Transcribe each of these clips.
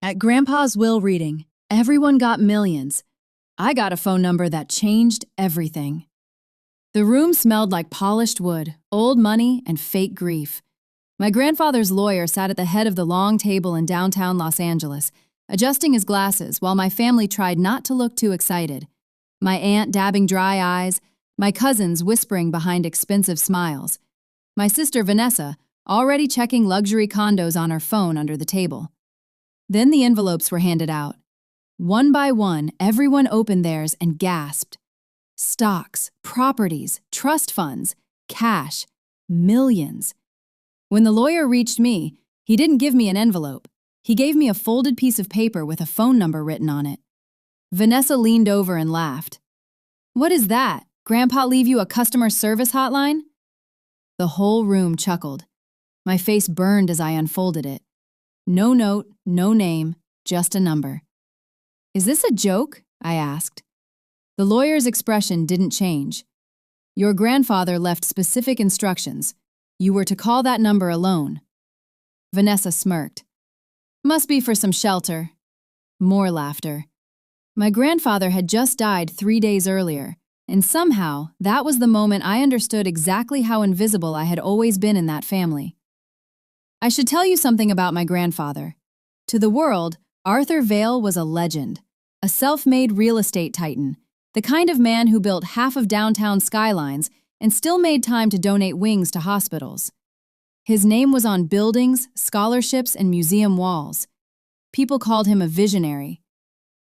At Grandpa's will reading, everyone got millions. I got a phone number that changed everything. The room smelled like polished wood, old money, and fake grief. My grandfather's lawyer sat at the head of the long table in downtown Los Angeles, adjusting his glasses while my family tried not to look too excited. My aunt dabbing dry eyes, my cousins whispering behind expensive smiles. My sister Vanessa already checking luxury condos on her phone under the table. Then the envelopes were handed out. One by one, everyone opened theirs and gasped. Stocks, properties, trust funds, cash, millions. When the lawyer reached me, he didn't give me an envelope. He gave me a folded piece of paper with a phone number written on it. Vanessa leaned over and laughed. "What is that? Grandpa leave you a customer service hotline?" The whole room chuckled. My face burned as I unfolded it. No note, no name, just a number. "Is this a joke?" I asked. The lawyer's expression didn't change. "Your grandfather left specific instructions. You were to call that number alone." Vanessa smirked. "Must be for some shelter." More laughter. My grandfather had just died 3 days earlier, and somehow that was the moment I understood exactly how invisible I had always been in that family. I should tell you something about my grandfather. To the world, Arthur Vail was a legend, a self-made real estate titan, the kind of man who built half of downtown skylines and still made time to donate wings to hospitals. His name was on buildings, scholarships, and museum walls. People called him a visionary.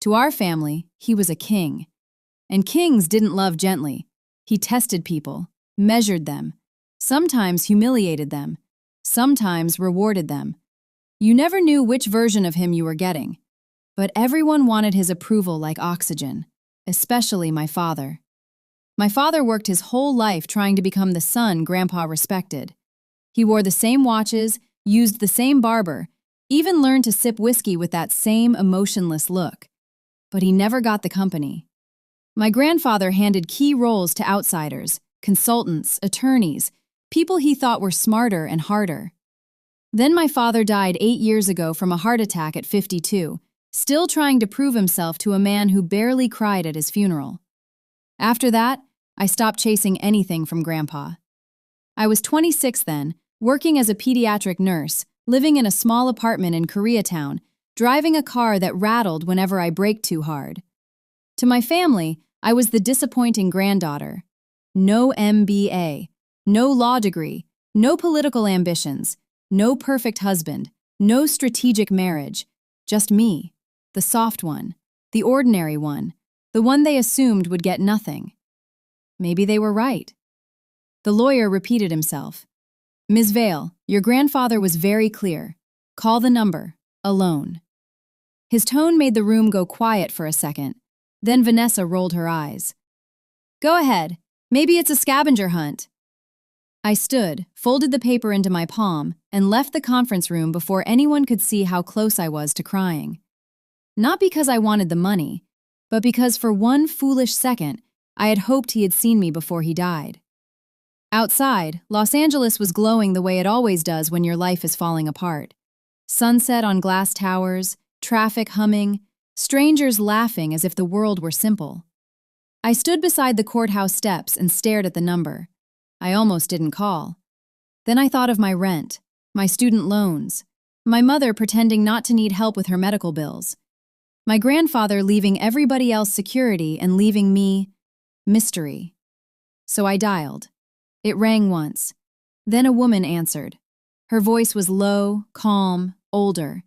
To our family, he was a king. And kings didn't love gently. He tested people, measured them, sometimes humiliated them, sometimes rewarded them. You never knew which version of him you were getting. But everyone wanted his approval like oxygen, especially my father. My father worked his whole life trying to become the son Grandpa respected. He wore the same watches, used the same barber, even learned to sip whiskey with that same emotionless look. But he never got the company. My grandfather handed key roles to outsiders, consultants, attorneys, people he thought were smarter and harder. Then my father died 8 years ago from a heart attack at 52, still trying to prove himself to a man who barely cried at his funeral. After that, I stopped chasing anything from Grandpa. I was 26 then, working as a pediatric nurse, living in a small apartment in Koreatown, driving a car that rattled whenever I braked too hard. To my family, I was the disappointing granddaughter. No MBA, no law degree, no political ambitions, no perfect husband, no strategic marriage, just me, the soft one, the ordinary one, the one they assumed would get nothing. Maybe they were right. The lawyer repeated himself. "Ms. Vail, your grandfather was very clear. Call the number, alone." His tone made the room go quiet for a second. Then Vanessa rolled her eyes. "Go ahead. Maybe it's a scavenger hunt." I stood, folded the paper into my palm, and left the conference room before anyone could see how close I was to crying. Not because I wanted the money, but because for one foolish second, I had hoped he had seen me before he died. Outside, Los Angeles was glowing the way it always does when your life is falling apart. Sunset on glass towers, traffic humming, strangers laughing as if the world were simple. I stood beside the courthouse steps and stared at the number. I almost didn't call. Then I thought of my rent, my student loans, my mother pretending not to need help with her medical bills, my grandfather leaving everybody else security and leaving me mystery. So I dialed. It rang once. Then a woman answered. Her voice was low, calm, older.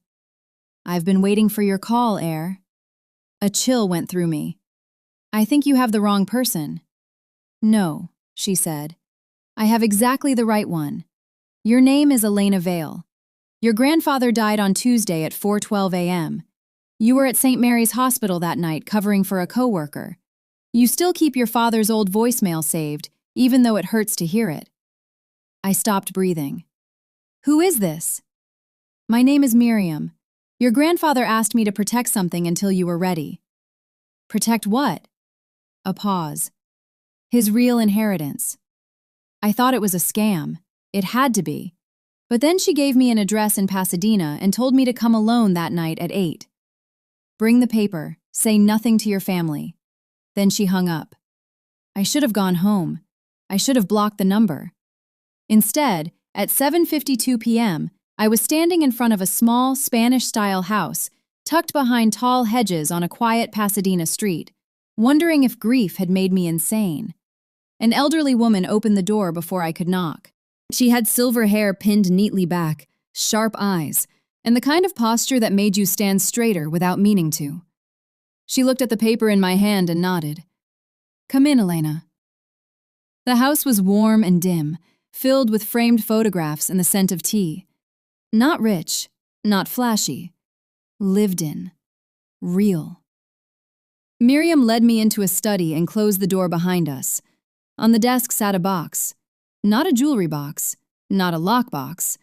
"I've been waiting for your call, heir." A chill went through me. "I think you have the wrong person." "No," she said. "I have exactly the right one. Your name is Elena Vail. Your grandfather died on Tuesday at 4:12 a.m. You were at St. Mary's Hospital that night covering for a coworker. You still keep your father's old voicemail saved, even though it hurts to hear it." I stopped breathing. "Who is this?" "My name is Miriam. Your grandfather asked me to protect something until you were ready." "Protect what?" A pause. "His real inheritance." I thought it was a scam. It had to be. But then she gave me an address in Pasadena and told me to come alone that night at 8. Bring the paper. Say nothing to your family. Then she hung up. I should have gone home. I should have blocked the number. Instead, at 7:52 p.m., I was standing in front of a small Spanish-style house, tucked behind tall hedges on a quiet Pasadena street, wondering if grief had made me insane. An elderly woman opened the door before I could knock. She had silver hair pinned neatly back, sharp eyes, and the kind of posture that made you stand straighter without meaning to. She looked at the paper in my hand and nodded. Come in, Elena. The house was warm and dim, filled with framed photographs and the scent of tea. Not rich, not flashy. Lived in. Real. Miriam led me into a study and closed the door behind us. On the desk sat a box. Not a jewelry box, not a lockbox.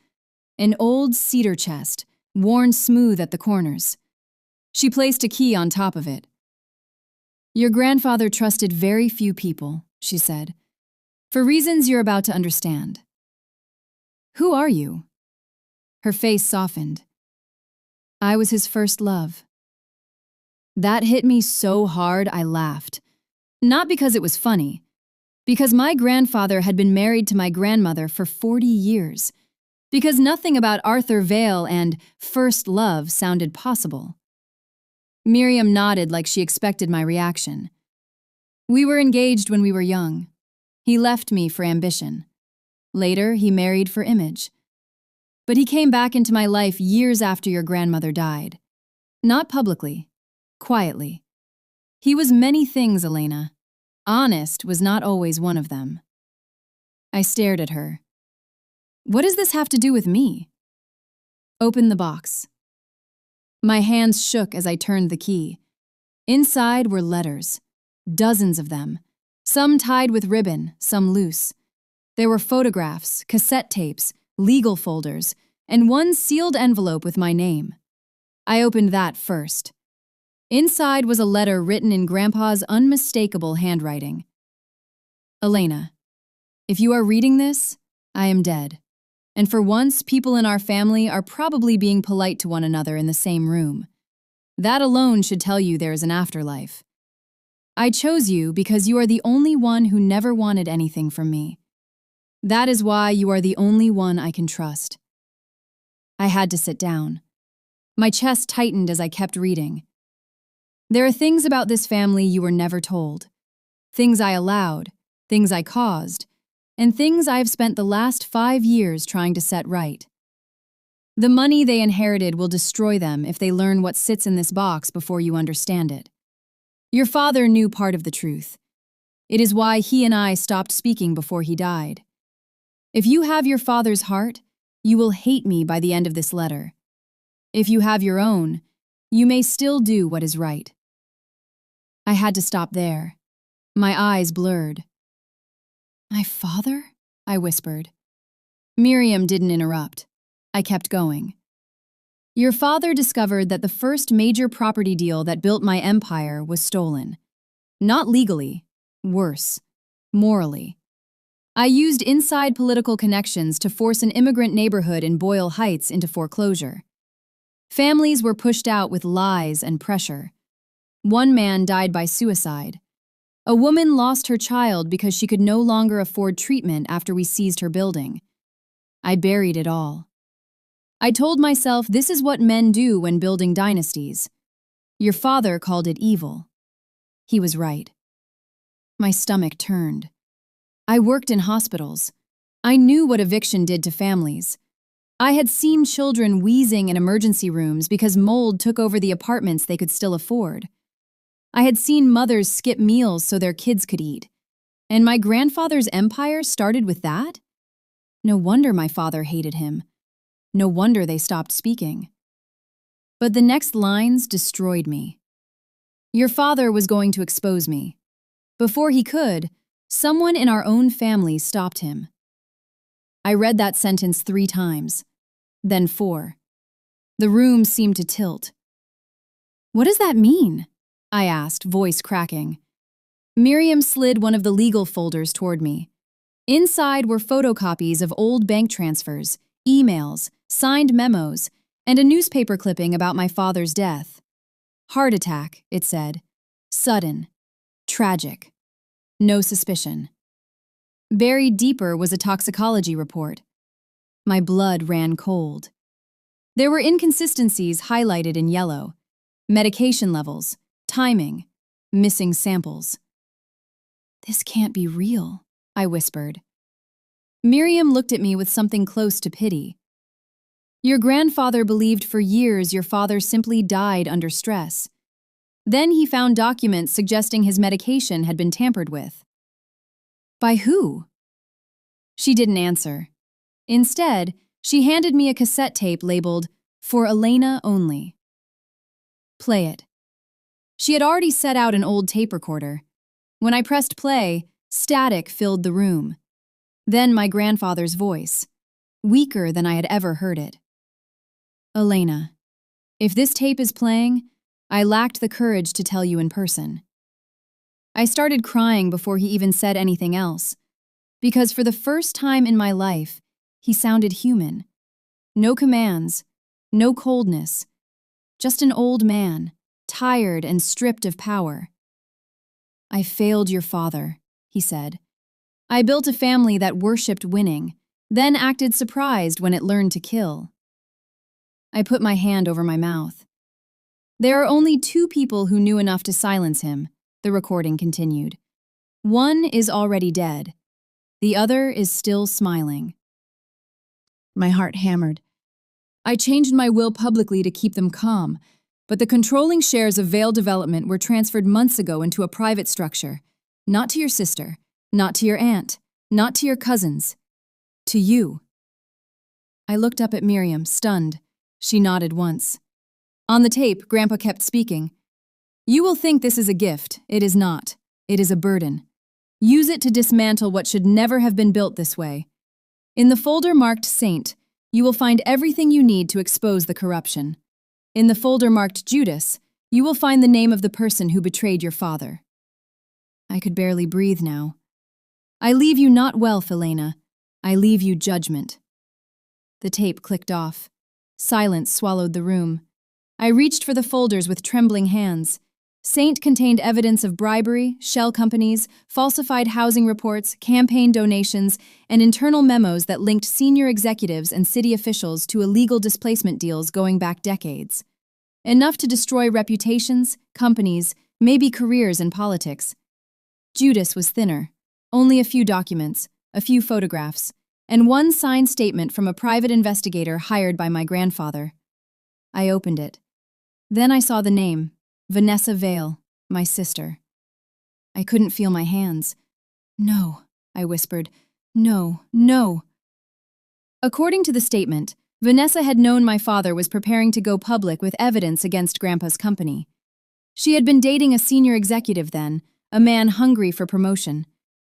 An old cedar chest, worn smooth at the corners. She placed a key on top of it. Your grandfather trusted very few people, she said, for reasons you're about to understand. Who are you? Her face softened. I was his first love. That hit me so hard I laughed. Not because it was funny, because my grandfather had been married to my grandmother for 40 years, because nothing about Arthur Vale and first love sounded possible. Miriam nodded like she expected my reaction. We were engaged when we were young. He left me for ambition. Later, he married for image. But he came back into my life years after your grandmother died. Not publicly, quietly. He was many things, Elena. Honest was not always one of them. I stared at her. What does this have to do with me? Open the box. My hands shook as I turned the key. Inside were letters, dozens of them, some tied with ribbon, some loose. There were photographs, cassette tapes, legal folders, and one sealed envelope with my name. I opened that first. Inside was a letter written in Grandpa's unmistakable handwriting. Elena, if you are reading this, I am dead. And for once, people in our family are probably being polite to one another in the same room. That alone should tell you there is an afterlife. I chose you because you are the only one who never wanted anything from me. That is why you are the only one I can trust. I had to sit down. My chest tightened as I kept reading. There are things about this family you were never told. Things I allowed, things I caused, and things I have spent the last 5 years trying to set right. The money they inherited will destroy them if they learn what sits in this box before you understand it. Your father knew part of the truth. It is why he and I stopped speaking before he died. If you have your father's heart, you will hate me by the end of this letter. If you have your own, you may still do what is right. I had to stop there. My eyes blurred. My father? I whispered. Miriam didn't interrupt. I kept going. Your father discovered that the first major property deal that built my empire was stolen. Not legally, worse, morally. I used inside political connections to force an immigrant neighborhood in Boyle Heights into foreclosure. Families were pushed out with lies and pressure. One man died by suicide. A woman lost her child because she could no longer afford treatment after we seized her building. I buried it all. I told myself this is what men do when building dynasties. Your father called it evil. He was right. My stomach turned. I worked in hospitals. I knew what eviction did to families. I had seen children wheezing in emergency rooms because mold took over the apartments they could still afford. I had seen mothers skip meals so their kids could eat. And my grandfather's empire started with that? No wonder my father hated him. No wonder they stopped speaking. But the next lines destroyed me. Your father was going to expose me. Before he could, someone in our own family stopped him. I read that sentence 3 times, then 4. The room seemed to tilt. What does that mean? I asked, voice cracking. Miriam slid one of the legal folders toward me. Inside were photocopies of old bank transfers, emails, signed memos, and a newspaper clipping about my father's death. Heart attack, it said. Sudden. Tragic. No suspicion. Buried deeper was a toxicology report. My blood ran cold. There were inconsistencies highlighted in yellow. Medication levels, timing, missing samples. "This can't be real," I whispered. Miriam looked at me with something close to pity. "Your grandfather believed for years your father simply died under stress. Then he found documents suggesting his medication had been tampered with." "By who?" She didn't answer. Instead, she handed me a cassette tape labeled, "For Elena Only." "Play it." She had already set out an old tape recorder. When I pressed play, static filled the room. Then my grandfather's voice, weaker than I had ever heard it. "Elena, if this tape is playing, I lacked the courage to tell you in person." I started crying before he even said anything else, because for the first time in my life, he sounded human. No commands, no coldness, just an old man, tired and stripped of power. "I failed your father," he said. "I built a family that worshipped winning, then acted surprised when it learned to kill." I put my hand over my mouth. "There are only two people who knew enough to silence him," the recording continued. "One is already dead. The other is still smiling." My heart hammered. I changed my will publicly to keep them calm, but the controlling shares of Vale Development were transferred months ago into a private structure. Not to your sister, not to your aunt, not to your cousins. To you. I looked up at Miriam, stunned. She nodded once. On the tape, Grandpa kept speaking. "You will think this is a gift. It is not. It is a burden. Use it to dismantle what should never have been built this way. In the folder marked Saint, you will find everything you need to expose the corruption. In the folder marked Judas, you will find the name of the person who betrayed your father." I could barely breathe now. "I leave you not wealth, Elena. I leave you judgment." The tape clicked off. Silence swallowed the room. I reached for the folders with trembling hands. Saint contained evidence of bribery, shell companies, falsified housing reports, campaign donations, and internal memos that linked senior executives and city officials to illegal displacement deals going back decades. Enough to destroy reputations, companies, maybe careers in politics. Judas was thinner. Only a few documents, a few photographs, and one signed statement from a private investigator hired by my grandfather. I opened it. Then I saw the name. Vanessa Vale, my sister. I couldn't feel my hands. "No," I whispered. "No, no." According to the statement, Vanessa had known my father was preparing to go public with evidence against Grandpa's company. She had been dating a senior executive then, a man hungry for promotion.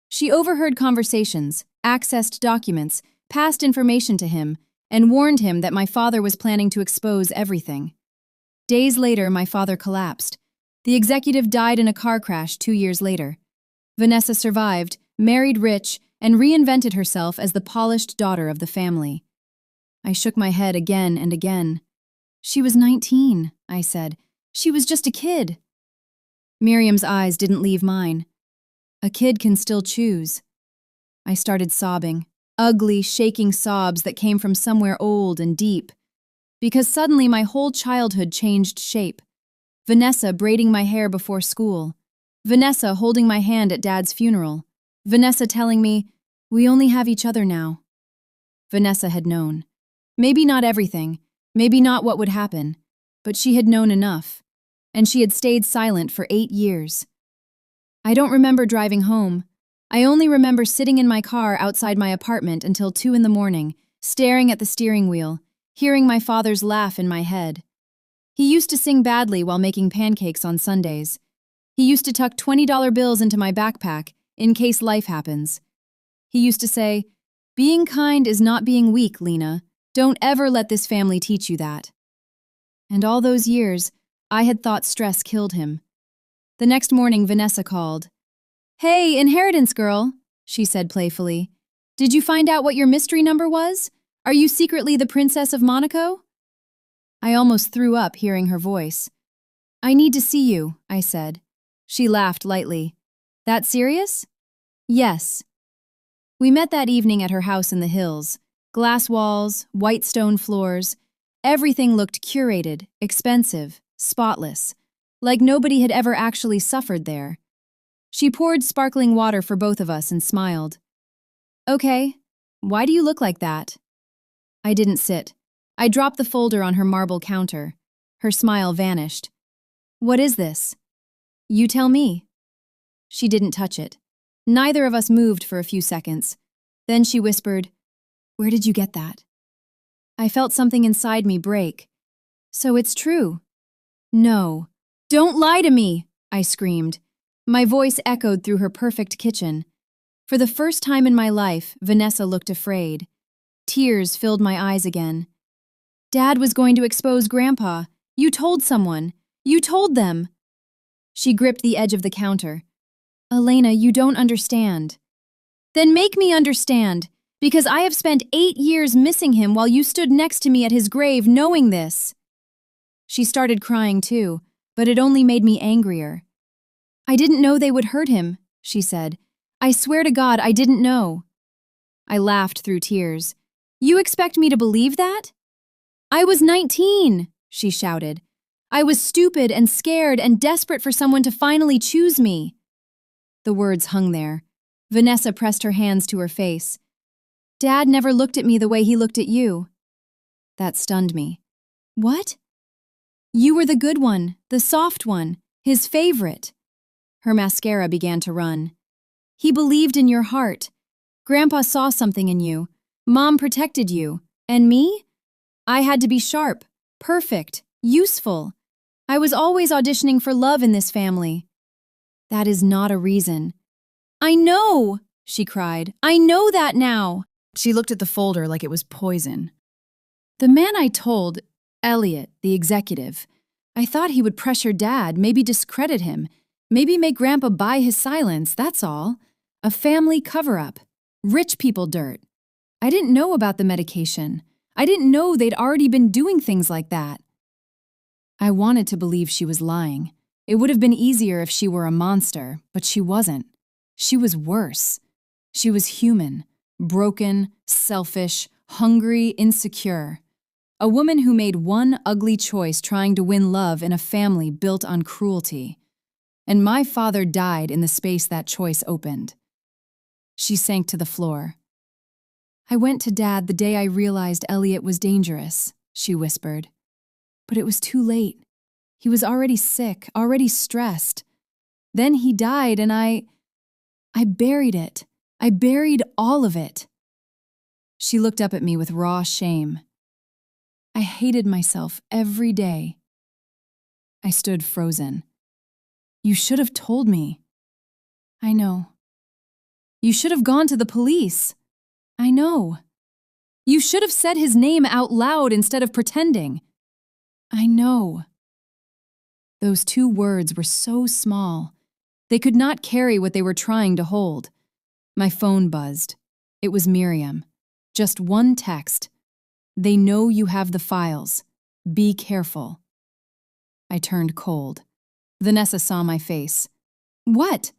She overheard conversations, accessed documents, passed information to him, and warned him that my father was planning to expose everything. Days later, my father collapsed. The executive died in a car crash 2 years later. Vanessa survived, married rich, and reinvented herself as the polished daughter of the family. I shook my head again and again. "She was 19, I said. "She was just a kid." Miriam's eyes didn't leave mine. "A kid can still choose." I started sobbing, ugly, shaking sobs that came from somewhere old and deep. Because suddenly my whole childhood changed shape. Vanessa braiding my hair before school. Vanessa holding my hand at Dad's funeral. Vanessa telling me, "We only have each other now." Vanessa had known. Maybe not everything, maybe not what would happen, but she had known enough. And she had stayed silent for 8 years. I don't remember driving home. I only remember sitting in my car outside my apartment until 2 in the morning, staring at the steering wheel, hearing my father's laugh in my head. He used to sing badly while making pancakes on Sundays. He used to tuck $20 bills into my backpack in case life happens. He used to say, "Being kind is not being weak, Lena. Don't ever let this family teach you that." And all those years, I had thought stress killed him. The next morning, Vanessa called. "Hey, inheritance girl," she said playfully. "Did you find out what your mystery number was? Are you secretly the Princess of Monaco? I almost threw up hearing her voice. I need to see you, I said. She laughed lightly. That serious? Yes. We met that evening at her house in the hills. Glass walls, white stone floors. Everything looked curated, expensive, spotless, like nobody had ever actually suffered there. She poured sparkling water for both of us and smiled. Okay, why do you look like that? I didn't sit. I dropped the folder on her marble counter. Her smile vanished. What is this? You tell me. She didn't touch it. Neither of us moved for a few seconds. Then she whispered, Where did you get that? I felt something inside me break. So it's true. No. Don't lie to me, I screamed. My voice echoed through her perfect kitchen. For the first time in my life, Vanessa looked afraid. Tears filled my eyes again. Dad was going to expose Grandpa. You told someone. You told them. She gripped the edge of the counter. Elena, you don't understand. Then make me understand, because I have spent 8 years missing him while you stood next to me at his grave knowing this. She started crying too, but it only made me angrier. I didn't know they would hurt him, she said. I swear to God, I didn't know. I laughed through tears. You expect me to believe that? I was 19, she shouted. I was stupid and scared and desperate for someone to finally choose me. The words hung there. Vanessa pressed her hands to her face. Dad never looked at me the way he looked at you. That stunned me. What? You were the good one, the soft one, his favorite. Her mascara began to run. He believed in your heart. Grandpa saw something in you. Mom protected you. And me? I had to be sharp, perfect, useful. I was always auditioning for love in this family. That is not a reason. I know, she cried. I know that now. She looked at the folder like it was poison. The man I told, Elliot, the executive, I thought he would pressure Dad, maybe discredit him, maybe make Grandpa buy his silence, that's all. A family cover-up. Rich people dirt. I didn't know about the medication. I didn't know they'd already been doing things like that. I wanted to believe she was lying. It would have been easier if she were a monster, but she wasn't. She was worse. She was human, broken, selfish, hungry, insecure. A woman who made one ugly choice trying to win love in a family built on cruelty. And my father died in the space that choice opened. She sank to the floor. I went to Dad the day I realized Elliot was dangerous, she whispered. But it was too late. He was already sick, already stressed. Then he died and I buried it. I buried all of it. She looked up at me with raw shame. I hated myself every day. I stood frozen. You should have told me. I know. You should have gone to the police. I know. You should have said his name out loud instead of pretending. I know. Those 2 words were so small. They could not carry what they were trying to hold. My phone buzzed. It was Miriam. Just one text. They know you have the files. Be careful. I turned cold. Vanessa saw my face. What?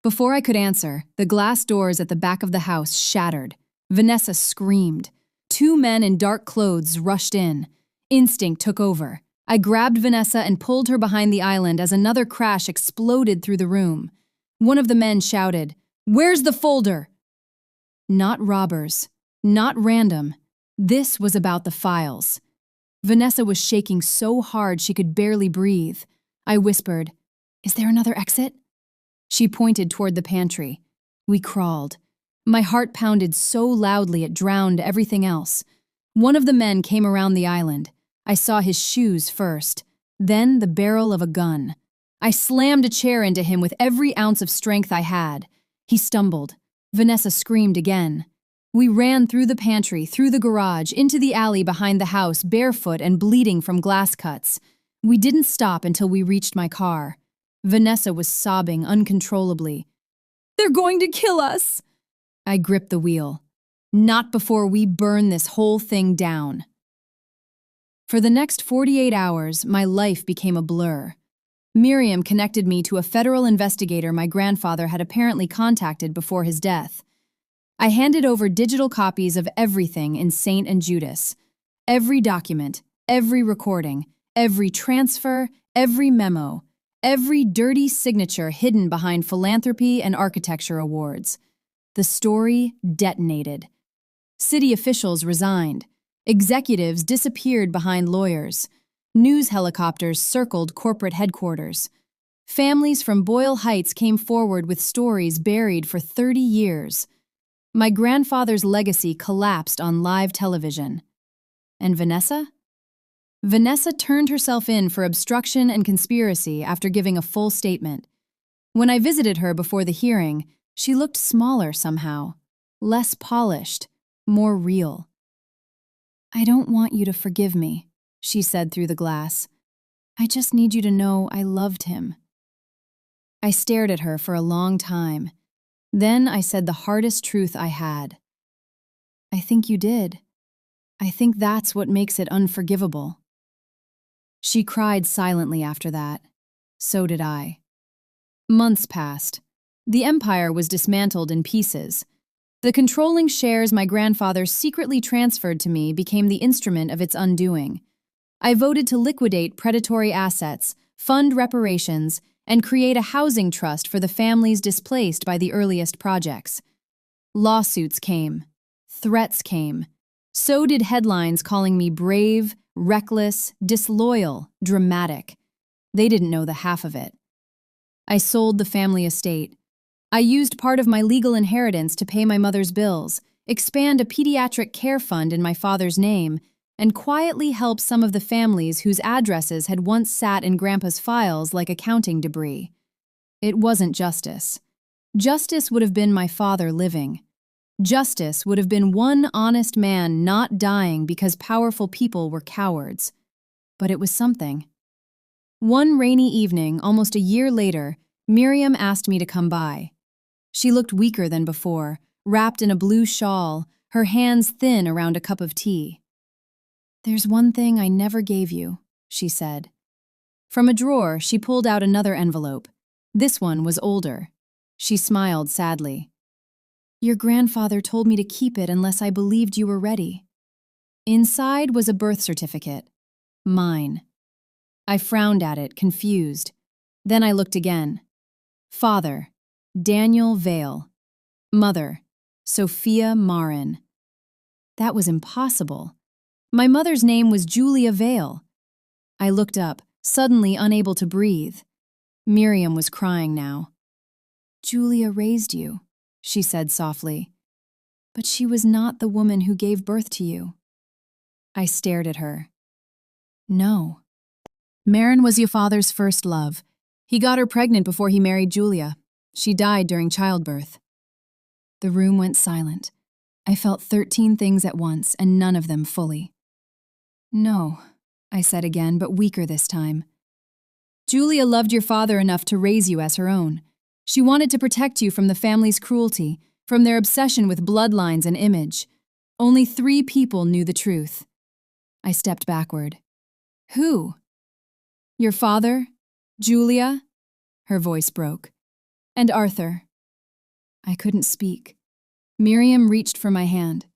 Before I could answer, the glass doors at the back of the house shattered. Vanessa screamed. 2 men in dark clothes rushed in. Instinct took over. I grabbed Vanessa and pulled her behind the island as another crash exploded through the room. One of the men shouted, "Where's the folder?" Not robbers. Not random. This was about the files. Vanessa was shaking so hard she could barely breathe. I whispered, "Is there another exit?" She pointed toward the pantry. We crawled. My heart pounded so loudly it drowned everything else. One of the men came around the island. I saw his shoes first, then the barrel of a gun. I slammed a chair into him with every ounce of strength I had. He stumbled. Vanessa screamed again. We ran through the pantry, through the garage, into the alley behind the house, barefoot and bleeding from glass cuts. We didn't stop until we reached my car. Vanessa was sobbing uncontrollably. "They're going to kill us!" I gripped the wheel. Not before we burn this whole thing down. For the next 48 hours, my life became a blur. Miriam connected me to a federal investigator my grandfather had apparently contacted before his death. I handed over digital copies of everything in St. and Judas. Every document, every recording, every transfer, every memo, every dirty signature hidden behind philanthropy and architecture awards. The story detonated. City officials resigned. Executives disappeared behind lawyers. News helicopters circled corporate headquarters. Families from Boyle Heights came forward with stories buried for 30 years. My grandfather's legacy collapsed on live television. And Vanessa? Vanessa turned herself in for obstruction and conspiracy after giving a full statement. When I visited her before the hearing, she looked smaller somehow, less polished, more real. "I don't want you to forgive me," she said through the glass. "I just need you to know I loved him." I stared at her for a long time. Then I said the hardest truth I had. "I think you did. I think that's what makes it unforgivable." She cried silently after that. So did I. Months passed. The empire was dismantled in pieces. The controlling shares my grandfather secretly transferred to me became the instrument of its undoing. I voted to liquidate predatory assets, fund reparations, and create a housing trust for the families displaced by the earliest projects. Lawsuits came. Threats came. So did headlines calling me brave, reckless, disloyal, dramatic. They didn't know the half of it. I sold the family estate. I used part of my legal inheritance to pay my mother's bills, expand a pediatric care fund in my father's name, and quietly help some of the families whose addresses had once sat in Grandpa's files like accounting debris. It wasn't justice. Justice would have been my father living. Justice would have been one honest man not dying because powerful people were cowards. But it was something. One rainy evening, almost a year later, Miriam asked me to come by. She looked weaker than before, wrapped in a blue shawl, her hands thin around a cup of tea. "There's one thing I never gave you," she said. From a drawer, she pulled out another envelope. This one was older. She smiled sadly. "Your grandfather told me to keep it unless I believed you were ready." Inside was a birth certificate. Mine. I frowned at it, confused. Then I looked again. Father, Daniel Vale. Mother, Sophia Marin. That was impossible. My mother's name was Julia Vale. I looked up, suddenly unable to breathe. Miriam was crying now. "Julia raised you," she said softly. "But she was not the woman who gave birth to you." I stared at her. "No. Marin was your father's first love. He got her pregnant before he married Julia. She died during childbirth." The room went silent. I felt 13 things at once, and none of them fully. "No," I said again, but weaker this time. "Julia loved your father enough to raise you as her own. She wanted to protect you from the family's cruelty, from their obsession with bloodlines and image. Only 3 people knew the truth." I stepped backward. "Who?" "Your father, Julia," her voice broke, "and Arthur." I couldn't speak. Miriam reached for my hand.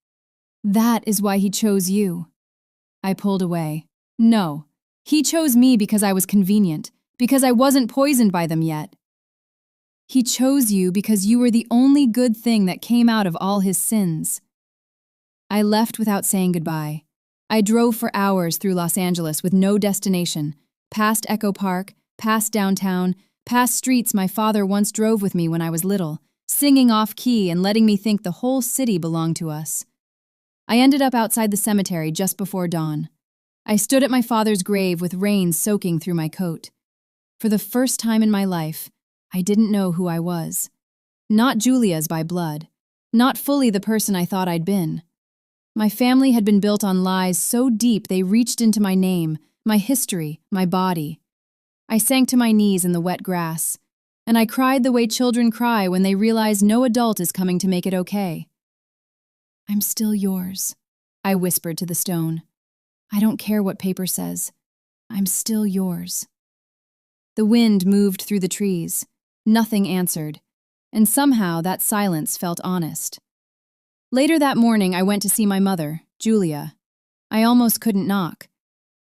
"That is why he chose you." I pulled away. "No, he chose me because I was convenient, because I wasn't poisoned by them yet. He chose you because you were the only good thing that came out of all his sins." I left without saying goodbye. I drove for hours through Los Angeles with no destination, past Echo Park, past downtown, past streets my father once drove with me when I was little, singing off-key and letting me think the whole city belonged to us. I ended up outside the cemetery just before dawn. I stood at my father's grave with rain soaking through my coat. For the first time in my life, I didn't know who I was. Not Julia's by blood, not fully the person I thought I'd been. My family had been built on lies so deep they reached into my name, my history, my body. I sank to my knees in the wet grass, and I cried the way children cry when they realize no adult is coming to make it okay. I'm still yours, I whispered to the stone. I don't care what paper says. I'm still yours. The wind moved through the trees. Nothing answered, and somehow that silence felt honest. Later that morning, I went to see my mother, Julia. I almost couldn't knock,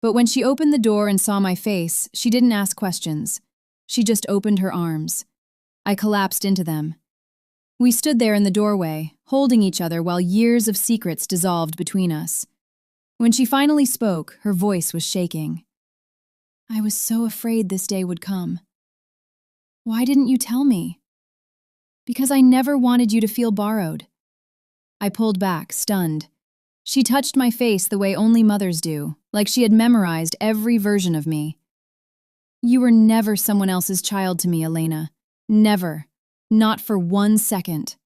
but when she opened the door and saw my face, she didn't ask questions. She just opened her arms. I collapsed into them. We stood there in the doorway, holding each other while years of secrets dissolved between us. When she finally spoke, her voice was shaking. I was so afraid this day would come. Why didn't you tell me? Because I never wanted you to feel borrowed. I pulled back, stunned. She touched my face the way only mothers do, like she had memorized every version of me. You were never someone else's child to me, Elena. Never. Not for 1 second.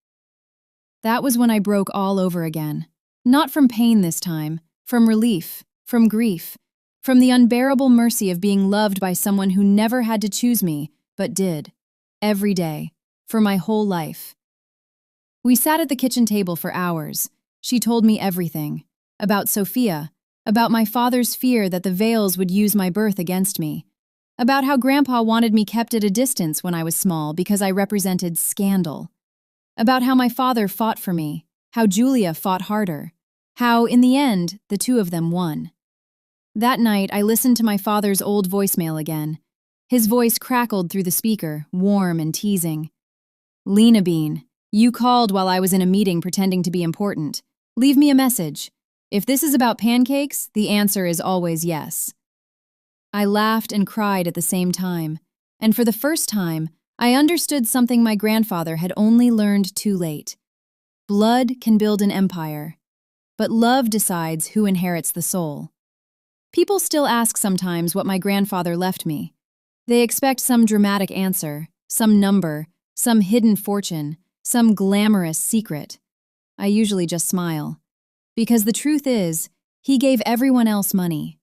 That was when I broke all over again. Not from pain this time, from relief, from grief, from the unbearable mercy of being loved by someone who never had to choose me, but did. Every day. For my whole life. We sat at the kitchen table for hours. She told me everything. About Sophia. About my father's fear that the Vales would use my birth against me. About how Grandpa wanted me kept at a distance when I was small because I represented scandal. About how my father fought for me, how Julia fought harder, how, in the end, the two of them won. That night, I listened to my father's old voicemail again. His voice crackled through the speaker, warm and teasing. Lena Bean, you called while I was in a meeting pretending to be important. Leave me a message. If this is about pancakes, the answer is always yes. I laughed and cried at the same time, and for the first time, I understood something my grandfather had only learned too late. Blood can build an empire, but love decides who inherits the soul. People still ask sometimes what my grandfather left me. They expect some dramatic answer, some number, some hidden fortune, some glamorous secret. I usually just smile. Because the truth is, he gave everyone else money.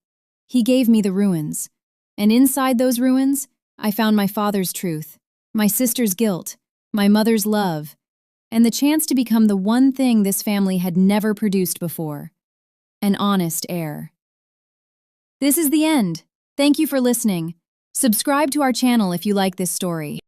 He gave me the ruins. And inside those ruins, I found my father's truth, my sister's guilt, my mother's love, and the chance to become the one thing this family had never produced before: an honest heir. This is the end. Thank you for listening. Subscribe to our channel if you like this story.